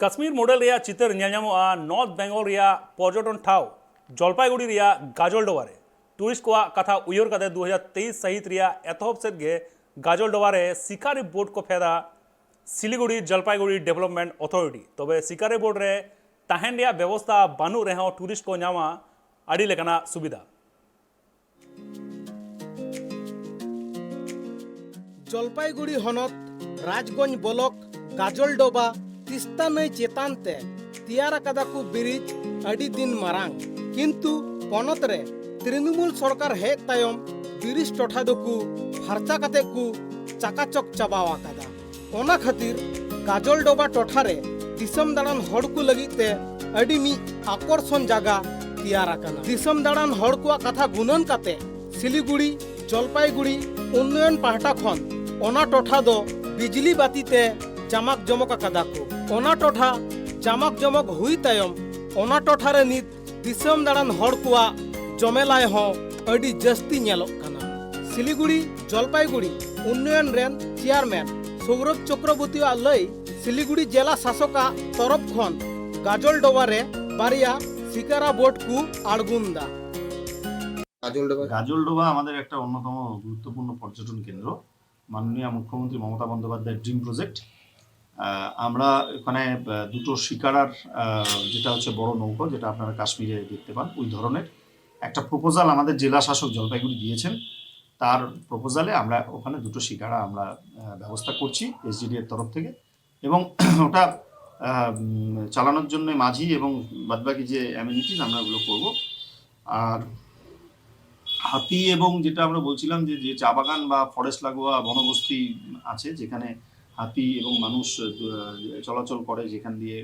Kashmir model Riya Chitor ᱧᱮᱞᱧᱟᱢᱚᱜᱼᱟ north Bengal Riya পর্যটন ঠাও Jalpaiguri Riya গাজলডোবারে tourist কোয়া কথা উয়র কাতে 2023 সাহিত রিয়া এতহব সেদগে গাজলডোবারে শিকারি বোট কো ফেরা শিলিগুড়ি জলপাইগুড়ি ডেভেলপমেন্ট অথরিটি তবে শিকারি বোট রে তাহেন রিয়া ব্যবস্থা বানু রেহ টুরিস্ট को ᱧᱟᱢᱟ আড়ি লেকানা সুবিধা। জলপাইগুড়ি হনত রাজগঞ্জ ব্লক গাজলডোবা তিস্তা নই চেতান তে তিয়ার আকাদা কু ব্রিজ আডি দিন মারাং কিন্তু পনত রে তৃণমূল সরকার হেজ তায়ম ব্রিজ টঠা দকু ফারচা কাতে কু চাকাচক চাবাও আকাদা ওনা খাতির গাজলডোবা টঠারে দিসম দাড়ান হড় কু লগিত তে আডি মি আকর্ষণ জায়গা তিয়ার আকানা। দিসম দাড়ান হড় কুয়া কথা গুণন কাতে শিলিগুড়ি জলপাইগুড়ি উন্নয়ন পাহটা খন ওনা টঠা দো বিজলি বাতিতে জামাক জমক আকাদা কো ওনা টঠা জামাক জমক হুই তায়ম ওনা টঠারে নিত দিসম দাড়ান হড় কুয়া জমেলায় হ আডি জাস্তি ᱧᱮᱞᱚᱜ কানা। শিলিগুড়ি জলপাইগুড়ি উন্নয়ন রেন চেয়ারম্যান সৌরভ চক্রবর্তী লই শিলিগুড়ি জেলা শাসকা তরফ খন গাজলডোবারে বারিয়া শিকারা বোট কু আড়গুন্দা। গাজলডোবা আমাদের একটা অন্যতম গুরুত্বপূর্ণ পর্যটন কেন্দ্র। মাননীয় মুখ্যমন্ত্রী মমতা বন্দ্যোপাধ্যায়ের ড্রিম প্রজেক্ট। আমরা এখানে দুটো শিকারার যেটা হচ্ছে বড় নৌকো, যেটা আপনারা কাশ্মীরে দেখতে পান, ওই ধরনের একটা প্রপোজাল আমাদের জেলা শাসক জলপাইগুড়ি দিয়েছেন। তার প্রপোজালে আমরা ওখানে দুটো শিকারা আমরা ব্যবস্থা করছি এসডিডি এর তরফ থেকে, এবং ওটা চালানোর জন্য মাঝি এবং বাদবাকি যে অ্যামিনিটিস আমরা ওগুলো করবো। আর হাতি এবং যেটা আমরা বলছিলাম যে চা বাগান বা ফরেস্ট লাগোয়া বনবস্তি আছে, যেখানে হাতি এবং মানুষ চলাচল করে, যেখান দিয়ে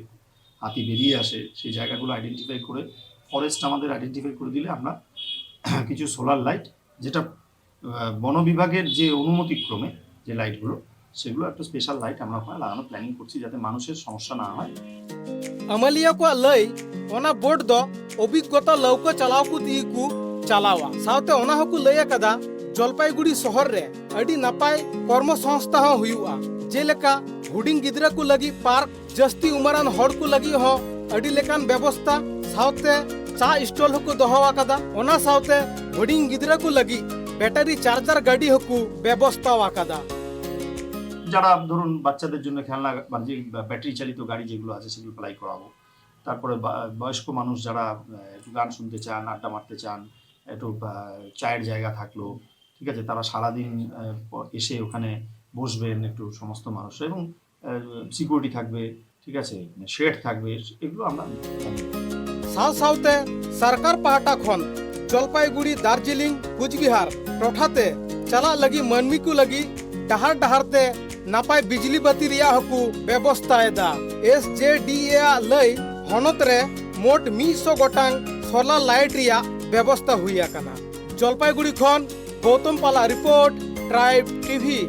হাতি বেরিয়ে আসে, সেই জায়গাগুলো আইডেন্টিফাই করে ফরেস্ট আমাদের আইডেন্টিফাই করে দিলে আমরা কিছু সোলার লাইট, যেটা বন বিভাগের যে অনুমতিক্রমে যে লাইটগুলো, সেগুলো একটা স্পেশাল লাইট আমরা ওখানে লাগানোর প্ল্যানিং করছি, যাতে মানুষের সমস্যা না হয়। আমালিয়া কো লই ওনা বোট দ অভিজ্ঞতা লৌকো চালাও কু তি কু চালাওয়া সাথে ওনা হকু লই আকাদা জলপাইগুড়ি শহর রে আডি নাপাই কর্মসংস্থা হ হুইউয়া, যেলেকা হুডিং গিদরা কু লাগি পার্ক, জাস্তি উমারান হড় কু লাগি হ আডি লেকান ব্যবস্থা, সাথে চা স্টল হকু দহো আকাদা। ওনা সাথে হুডিং গিদরা কু লাগি ব্যাটারি চার্জার গাড়ি হকু ব্যবস্থা আকাদা। যারা ধরুন বাচ্চাদের জন্য খেলনা বা যে ব্যাটারি চালিত গাড়ি যেগুলো আছে সেগুলো প্লাই করাবো। তারপরে বয়স্ক মানুষ যারা একটু গান শুনতে চান, আড্ডা মারতে চান, একটু চায়ের জায়গা থাকলো, ঠিক আছে, তারা সারাদিন এসে ওখানে বসবেন একটু সমস্ত মানুষ, এবং সিকিউরিটি থাকবে, ঠিক আছে, শেড থাকবে, এগুলো আমরা সাথে সরকার পাহাটা খন জলপাইগুড়ি দার্জিলিং কুচবিহার টঠাতে চালা লাগি মানমি কু লাগি ডাহার ডাহারতে নাপাই বিজলি বাতি রিয়া হকু ব্যবস্থা এদা। SJDA লই হনত রে মোট 100 গোটাং সোলার লাইট রিয়া ব্যবস্থা হুই আকানা। জলপাইগুড়ি খন গৌতম পালা রিপোর্ট, ট্রাইব টিভি।